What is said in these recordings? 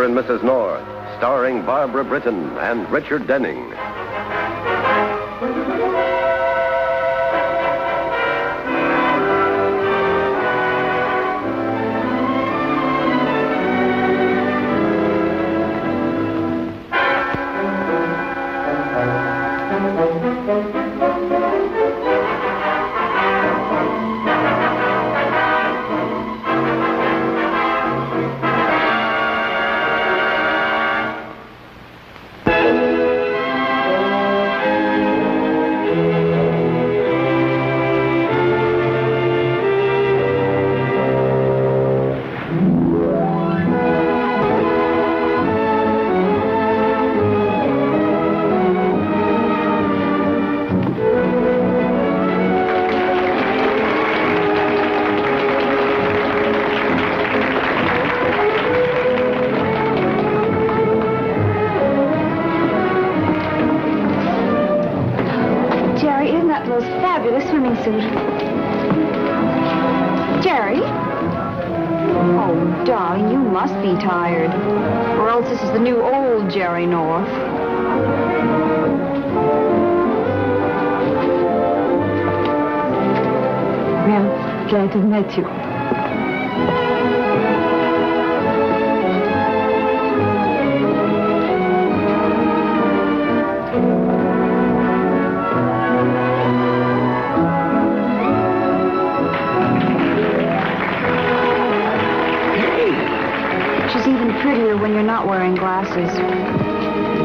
Mr. and Mrs. North, starring Barbara Britton and Richard Denning. Jerry? Oh, darling, you must be tired. Or else this is the new old Jerry North. Well, glad to have met you. When you're not wearing glasses.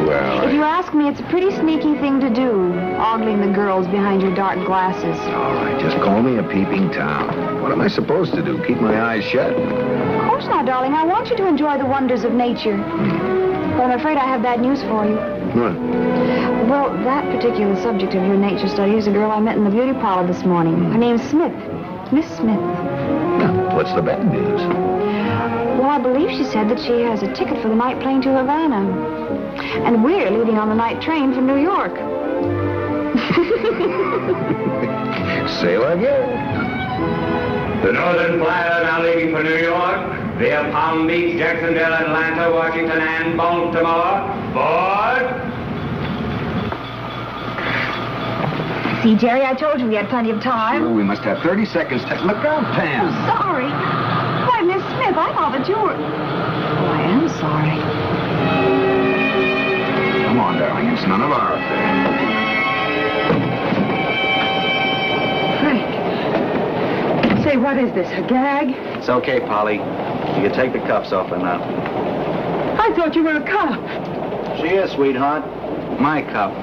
Well, if you ask me, it's a pretty sneaky thing to do, ogling the girls behind your dark glasses. All right, just call me a peeping Tom. What am I supposed to do, keep my eyes shut? Of course not, darling. I want you to enjoy the wonders of nature. But I'm afraid I have bad news for you. What? Well, that particular subject of your nature study is a girl I met in the beauty parlor this morning. Her name's Smith. Miss Smith. Now, what's the bad news? Well, I believe she said that she has a ticket for the night plane to Havana. And we're leaving on the night train for New York. Sail again. The Northern Flyer are now leaving for New York via Palm Beach, Jacksonville, Atlanta, Washington, and Baltimore. Board! See, Jerry, I told you we had plenty of time. Sure, we must have 30 seconds to look out, Pam. Sorry. Why, Miss Smith, I thought that you were... Oh, I am sorry. Come on, darling, it's none of our affair. Frank. Say, what is this, a gag? It's okay, Polly. You can take the cuffs off her now. I thought you were a cop. She is, sweetheart. My cup.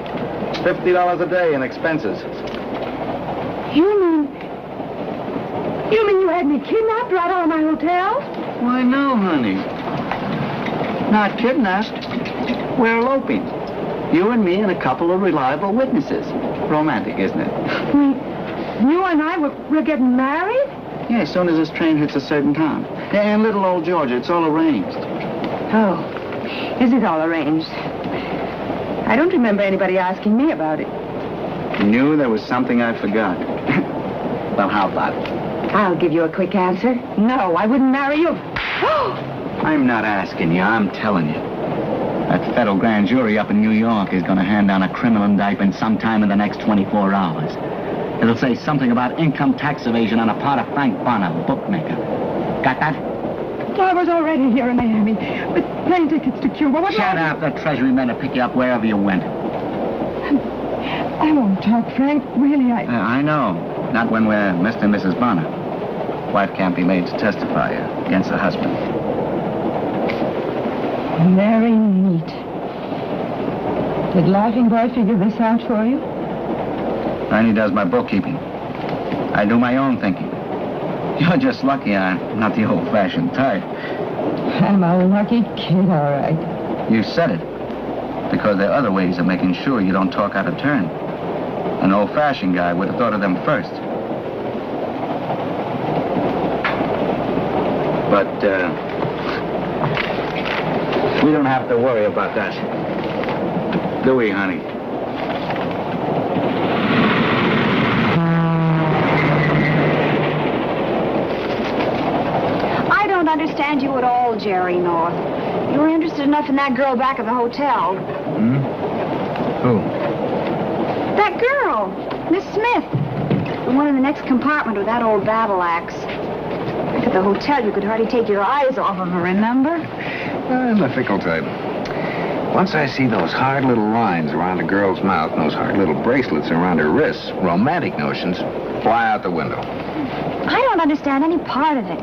$50 a day in expenses. You mean you had me kidnapped right out of my hotel? Why, no, honey. Not kidnapped. We're eloping. You and me and a couple of reliable witnesses. Romantic, isn't it? You and I, we're getting married? Yeah, as soon as this train hits a certain time. And little old Georgia, it's all arranged. Oh, is it all arranged? I don't remember anybody asking me about it. You knew there was something I forgot. Well, how about it? I'll give you a quick answer. No, I wouldn't marry you. I'm not asking you, I'm telling you. That federal grand jury up in New York is going to hand down a criminal indictment sometime in the next 24 hours. It'll say something about income tax evasion on the part of Frank Bonner, bookmaker. Got that? I was already here in Miami with plane tickets to Cuba. Shut up. The Treasury men will pick you up wherever you went. I won't talk, Frank. Really, I know. Not when we're Mr. and Mrs. Bonner. Wife can't be made to testify against her husband. Very neat. Did Laughing Boy figure this out for you? Randy does my bookkeeping. I do my own thinking. You're just lucky I'm not the old-fashioned type. I'm a lucky kid, all right. You said it. Because there are other ways of making sure you don't talk out of turn. An old-fashioned guy would have thought of them first. But, we don't have to worry about that. Do we, honey? I don't understand you at all, Jerry North. You were interested enough in that girl back at the hotel. Hmm? Who? That girl, Miss Smith. The one in the next compartment with that old battle axe. Back at the hotel, you could hardly take your eyes off of her, remember? I'm the fickle type. Once I see those hard little lines around a girl's mouth and those hard little bracelets around her wrists, romantic notions fly out the window. I don't understand any part of it.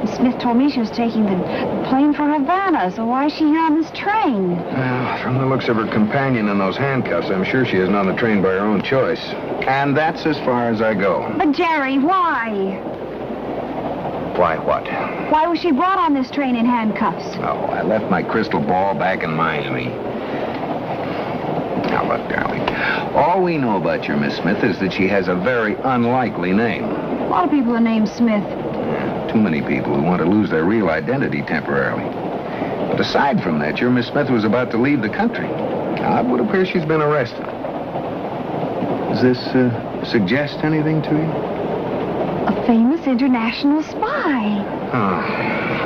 Miss Smith told me she was taking the plane for Havana, so why is she here on this train? Well, from the looks of her companion in those handcuffs, I'm sure she isn't on the train by her own choice. And that's as far as I go. But, Jerry, why? Why what? Why was she brought on this train in handcuffs? Oh, I left my crystal ball back in Miami. Now, look, darling, all we know about your Miss Smith is that she has a very unlikely name. A lot of people are named Smith. Too many people who want to lose their real identity temporarily. But aside from that, your Miss Smith was about to leave the country. Now, it would appear she's been arrested. Does this suggest anything to you? A famous international spy. Oh.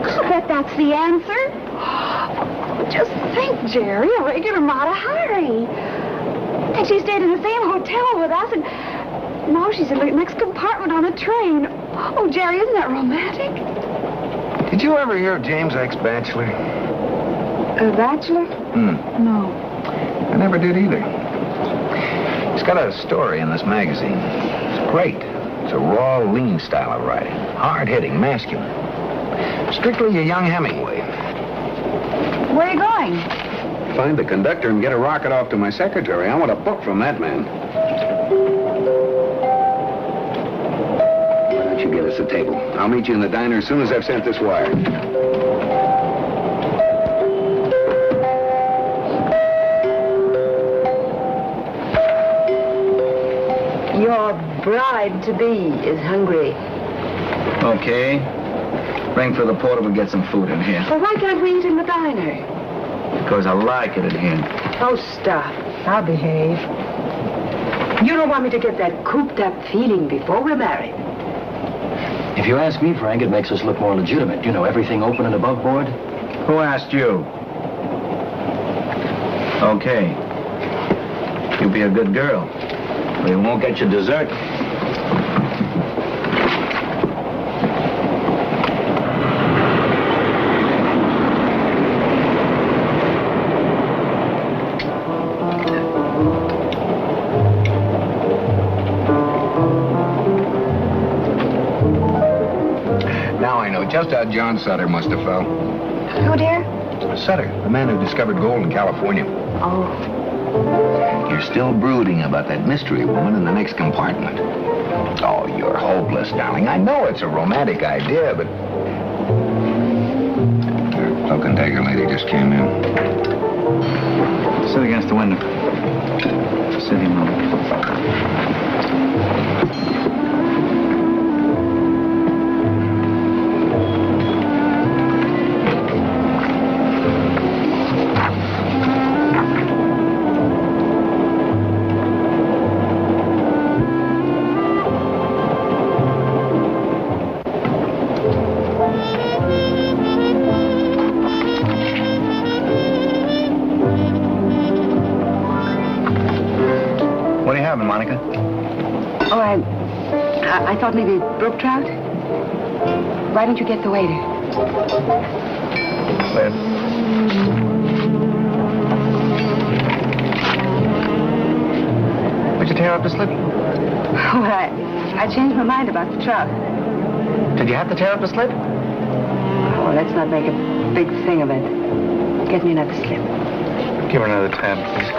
I'll bet that's the answer. Just think, Jerry, a regular Mata Hari. And she stayed in the same hotel with us, and now she's in the next compartment on the train. Oh, Jerry, isn't that romantic? Did you ever hear of James X. Batchelor? A bachelor? No. I never did either. He's got a story in this magazine. It's great. It's a raw, lean style of writing. Hard-hitting, masculine. Strictly a young Hemingway. Where are you going? Find the conductor and get a rocket off to my secretary. I want a book from that man. Why don't you get us a table? I'll meet you in the diner as soon as I've sent this wire. Your bride-to-be is hungry. Okay. Ring for the porter, we'll get some food in here. Well, why can't we eat in the diner? Because I like it in here. Oh, stop. I'll behave. You don't want me to get that cooped-up feeling before we're married. If you ask me, Frank, it makes us look more legitimate. You know, everything open and above board. Who asked you? Okay. You be a good girl. We won't get you dessert. Now I know just how John Sutter must have felt. Who, dear? Sutter, the man who discovered gold in California. Oh. You're still brooding about that mystery woman in the next compartment. Oh, you're hopeless, darling. I know it's a romantic idea, but... The cloak and dagger lady just came in. Sit against the window. Sitting room. Monica? Oh, I thought maybe brook trout. Why don't you get the waiter? Where? Would you tear up the slip? Oh, I changed my mind about the trout. Did you have to tear up the slip? Oh, let's not make a big thing of it. Get me another slip. Give her another tab, please.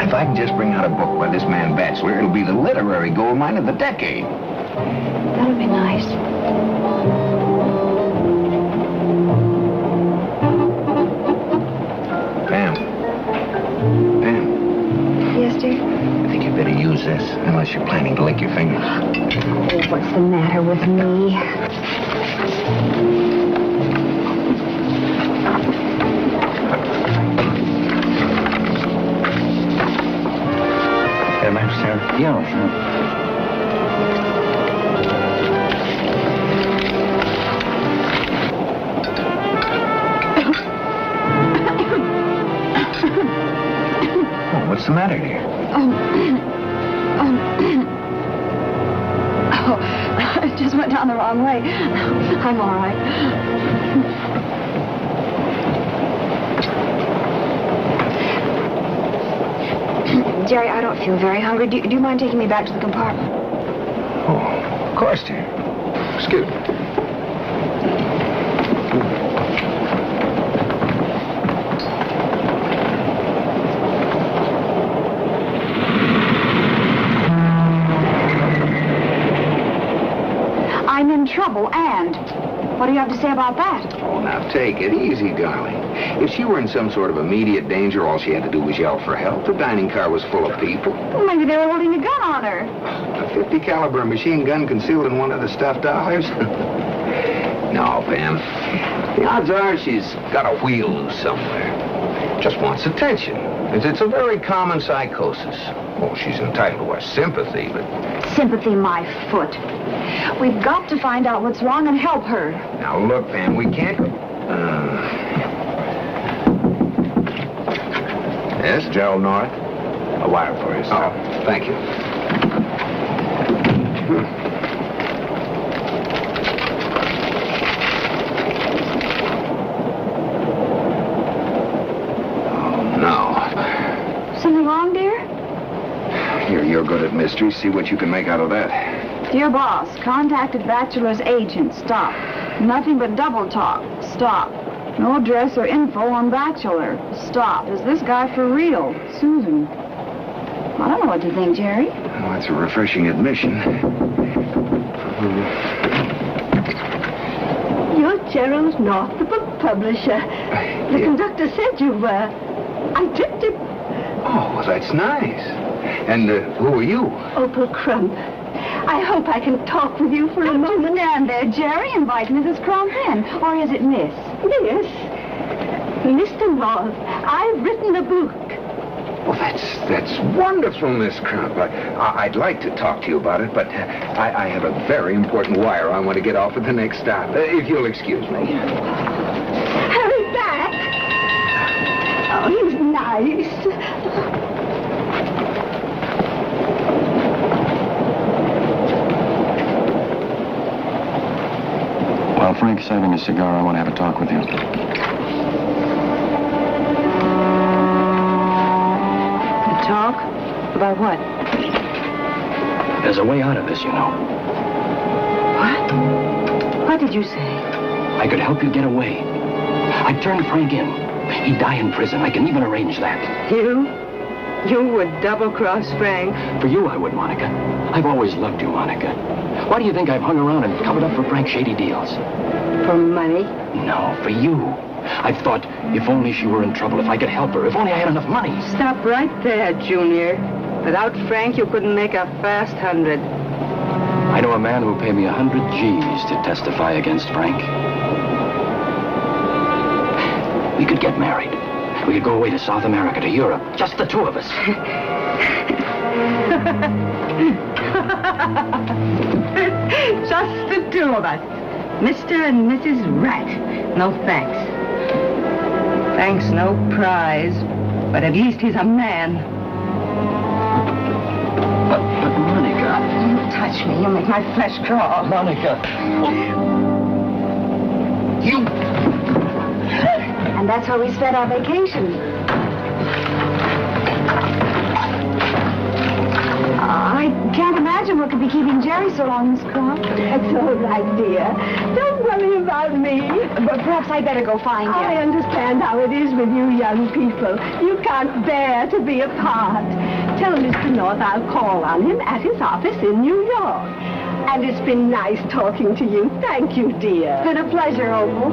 If I can just bring out a book by this man Batchelor, it'll be the literary gold mine of the decade. That would be nice. Pam. Yes, dear? I think you better use this, unless you're planning to lick your fingers. Oh, what's the matter with me? Yeah, sure. What's the matter, dear? Oh, I just went down the wrong way. I'm all right. Jerry, I don't feel very hungry. Do you mind taking me back to the compartment? Oh, of course, dear. Excuse me. I'm in trouble, and what do you have to say about that? Oh, now take it easy, darling. If she were in some sort of immediate danger, all she had to do was yell for help. The dining car was full of people. Well, maybe they were holding a gun on her. A 50 caliber machine gun concealed in one of the stuffed dollars? No, Pam. The odds are she's got a wheel loose somewhere. Just wants attention. It's a very common psychosis. Oh, she's entitled to our sympathy, but... Sympathy, my foot. We've got to find out what's wrong and help her. Now, look, Pam, we can't go... Yes? Gerald North, a wire for you, sir. Oh, thank you. Oh, no. Something wrong, dear? You're good at mysteries. See what you can make out of that. Dear boss, contacted bachelor's agent. Stop. Nothing but double talk. Stop. No address or info on bachelor. Stop. Is this guy for real? Susan. I don't know what to think, Jerry. Well, that's a refreshing admission. You're Gerald North, the book publisher. The conductor said you were. I tipped him. Oh, well, that's nice. And who are you? Opal Crump. I hope I can talk with you for a moment. Stand there, Jerry. Invite Mrs. Crump in. Or is it Miss? Yes. Mr. North, I've written a book. Well, that's wonderful, Miss Crump. I'd like to talk to you about it, but I have a very important wire I want to get off at the next stop. If you'll excuse me. Hurry back. Oh, he's nice. While Frank's having a cigar, I want to have a talk with you. Talk? About what? There's a way out of this, you know. What? What did you say? I could help you get away. I'd turn Frank in. He'd die in prison. I can even arrange that. You? You would double-cross Frank? For you, I would, Monica. I've always loved you, Monica. Why do you think I've hung around and covered up for Frank's shady deals? For money? No, for you. I've thought, if only she were in trouble, if I could help her, if only I had enough money. Stop right there, Junior. Without Frank, you couldn't make a fast 100. I know a man who'll pay me 100 G's to testify against Frank. We could get married. We could go away to South America, to Europe. Just the two of us. Just the two of us. Mr. and Mrs. Rat. No thanks. Frank's no prize, but at least he's a man. But Monica... Don't touch me. You'll make my flesh crawl. Monica... You... And that's how we spent our vacation. I can't imagine what could be keeping Jerry so long, Miss Crump. That's all right, dear. Don't worry about me. But perhaps I'd better go find you. I understand how it is with you young people. You can't bear to be apart. Tell Mr. North I'll call on him at his office in New York. And it's been nice talking to you. Thank you, dear. It's been a pleasure, Opal.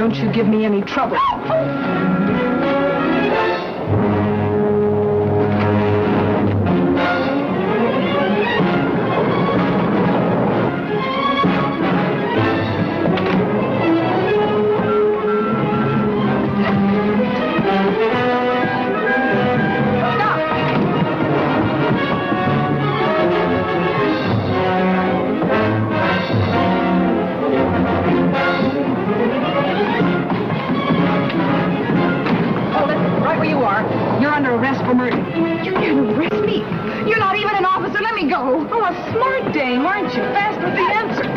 Don't you give me any trouble. For murder. You didn't arrest me. You're not even an officer. Let me go. Oh, a smart dame, aren't you? Fast with the answer.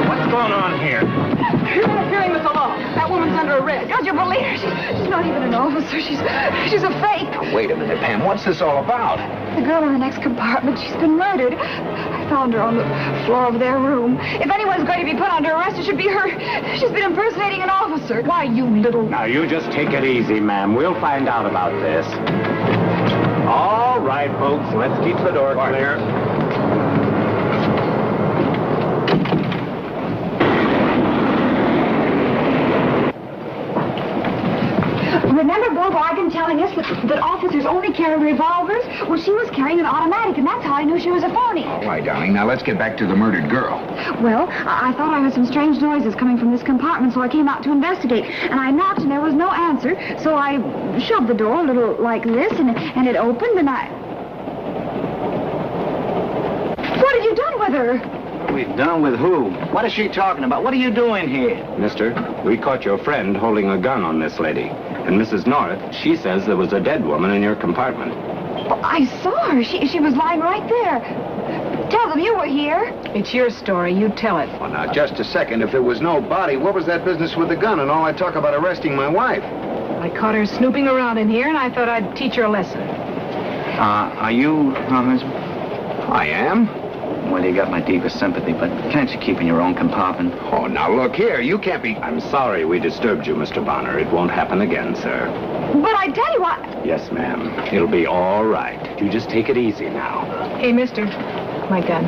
What's going on here? You're interfering with the law. That woman's under arrest. Don't you believe her? She's not even an officer. She's a fake. Now, wait a minute, Pam. What's this all about? The girl in the next compartment, she's been murdered. I found her on the floor of their room. If anyone's going to be put under arrest, it should be her. She's been impersonating an officer. Why, you little... Now, you just take it easy, ma'am. We'll find out about this. All right, folks. Let's keep the door clear. Remember Bill Weigand telling us that officers only carry revolvers? Well, she was carrying an automatic, and that's how I knew she was a phony. All right, darling. Now, let's get back to the murdered girl. Well, I thought I heard some strange noises coming from this compartment, so I came out to investigate. And I knocked, and there was no answer, so I shoved the door a little like this, and it opened, and I... What have you done with her? We've done with who? What is she talking about? What are you doing here? Mister, we caught your friend holding a gun on this lady. And Mrs. North, she says there was a dead woman in your compartment. Well, I saw her. She was lying right there. Tell them you were here. It's your story. You tell it. Well, now, just a second. If there was no body, what was that business with the gun and all that talk about arresting my wife? I caught her snooping around in here, and I thought I'd teach her a lesson. Are you her husband? I am? Well, you got my deepest sympathy, but can't you keep in your own compartment? Oh, now, look here. You can't be... I'm sorry we disturbed you, Mr. Bonner. It won't happen again, sir. But I tell you what... Yes, ma'am. It'll be all right. You just take it easy now. Hey, mister. My gun.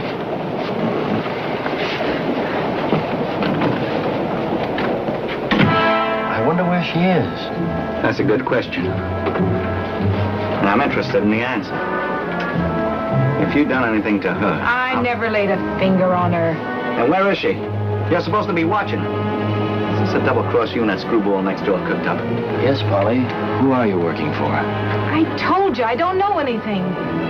I wonder where she is. That's a good question. And I'm interested in the answer. If you'd done anything to her... I never laid a finger on her. And where is she? You're supposed to be watching her. Since the double-cross you and that screwball next door cooked up. Yes, Polly. Who are you working for? I told you, I don't know anything.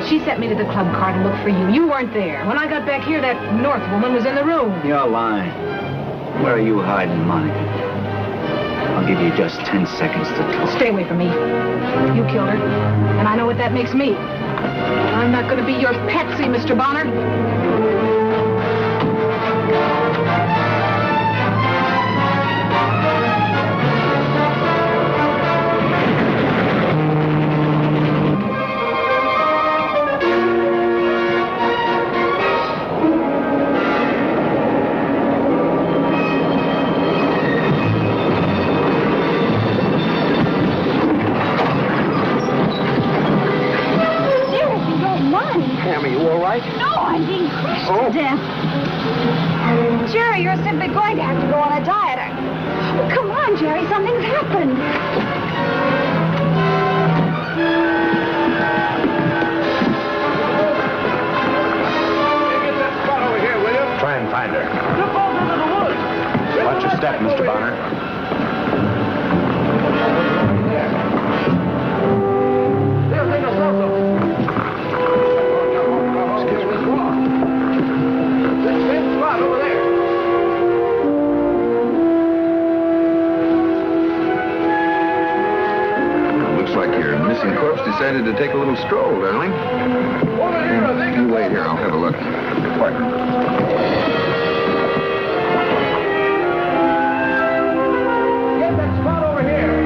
She sent me to the club car to look for you. You weren't there. When I got back here, that North woman was in the room. You're lying. Where are you hiding money? I'll give you just 10 seconds to talk. Stay away from me. You killed her, and I know what that makes me. I'm not going to be your patsy, Mr. Bonner. To death. Jerry, you're simply going to have to go on a diet. Oh, come on, Jerry, something's happened. Get that spot over here, will you? Try and find her. You're both into the woods. Watch your step, Mr. Bonner. Corpse decided to take a little stroll, darling. You wait here. I'll have a look. Get that spot over here.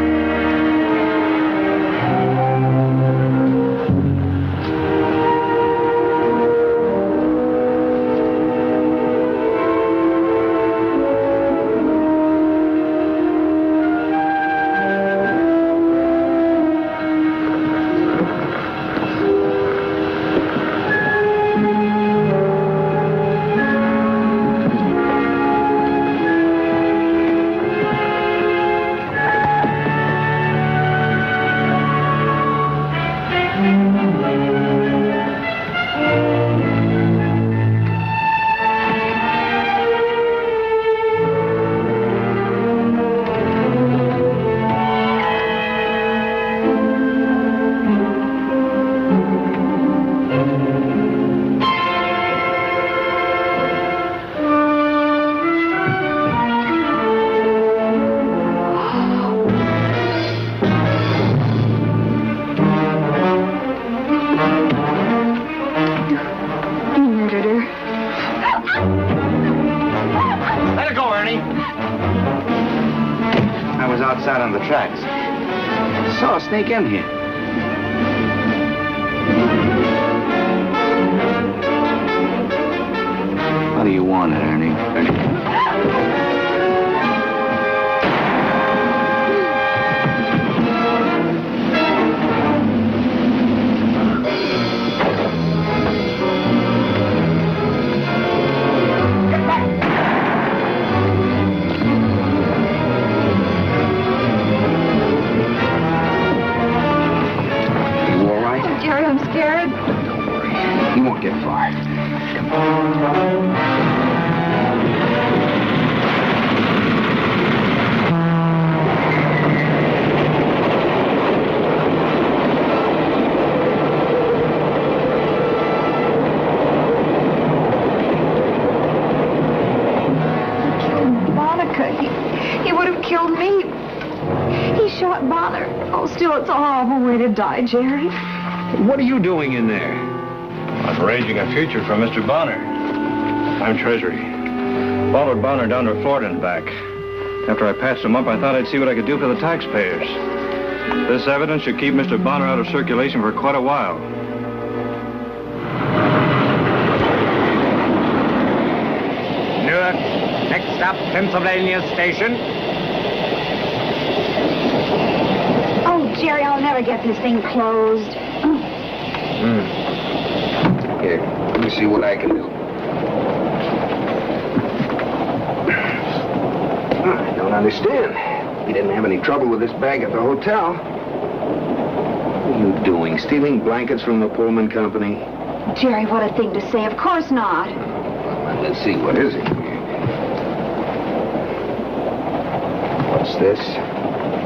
outside on the tracks. Saw a sneak in here. What do you want, Ernie? You won't get far. Come on. He would have killed me. He shot Bonner. Oh, still, it's a horrible way to die, Jerry. What are you doing in there? I'm arranging a future for Mr. Bonner. I'm Treasury. Followed Bonner down to Florida and back. After I patched him up, I thought I'd see what I could do for the taxpayers. This evidence should keep Mr. Bonner out of circulation for quite a while. Newark, next stop, Pennsylvania Station. Oh, Jerry, I'll never get this thing closed. Here, let me see what I can do. I don't understand. You didn't have any trouble with this bag at the hotel. What are you doing? Stealing blankets from the Pullman Company? Jerry, what a thing to say. Of course not. Let's see, what is it? What's this?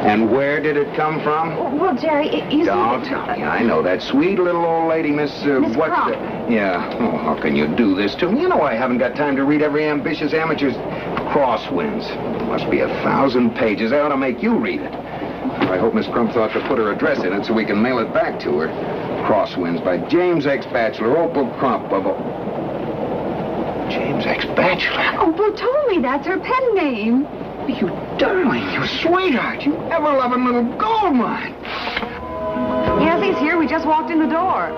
And where did it come from? Well, Jerry, you Don't see... tell me. I know that sweet little old lady, Miss what? Crump. Yeah. Oh, how can you do this to me? You know I haven't got time to read every ambitious amateur's crosswinds. There must be 1,000 pages. I ought to make you read it. I hope Miss Crump thought to put her address in it so we can mail it back to her. Crosswinds by James X. Batchelor, Opal Crump of... James X. Batchelor? Opal told me that's her pen name. You darling, you sweetheart, you ever-loving little gold mine. Yes, he's here. We just walked in the door.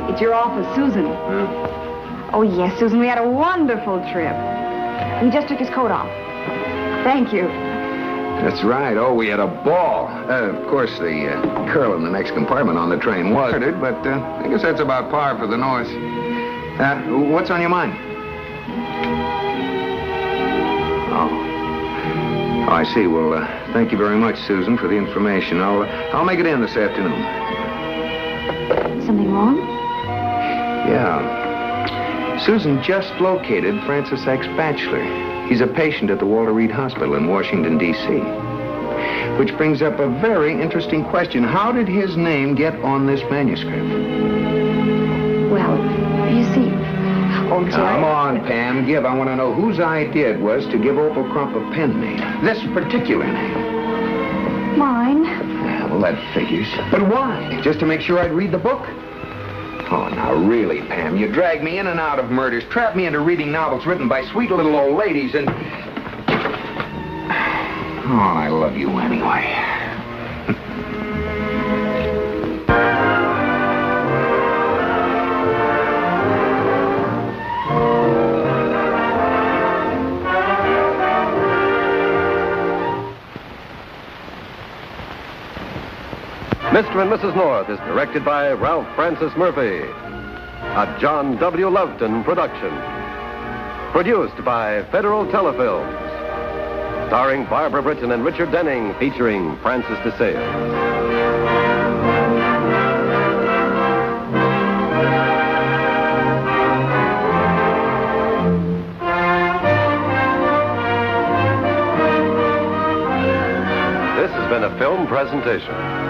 It's your office, Susan. Oh, yes, Susan, we had a wonderful trip. He just took his coat off. Thank you. That's right. Oh, we had a ball. Of course, the girl in the next compartment on the train was murdered, but I guess that's about par for the North. What's on your mind? Oh, I see. Well, thank you very much, Susan, for the information. I'll make it in this afternoon. Something wrong? Yeah. Susan just located Francis X. Batchelor. He's a patient at the Walter Reed Hospital in Washington, D.C. Which brings up a very interesting question. How did his name get on this manuscript? Well, you see... Oh, Jerry... Come on, Pam. I want to know whose idea it was to give Opal Crump a pen name. This particular name. Mine. Yeah, well, that figures. But why? Just to make sure I'd read the book? Oh, now, really, Pam, you drag me in and out of murders, trap me into reading novels written by sweet little old ladies, and... Oh, I love you anyway. Mr. and Mrs. North is directed by Ralph Francis Murphy. A John W. Loveton production. Produced by Federal Telefilms. Starring Barbara Britton and Richard Denning, featuring Francis DeSale. This has been a film presentation.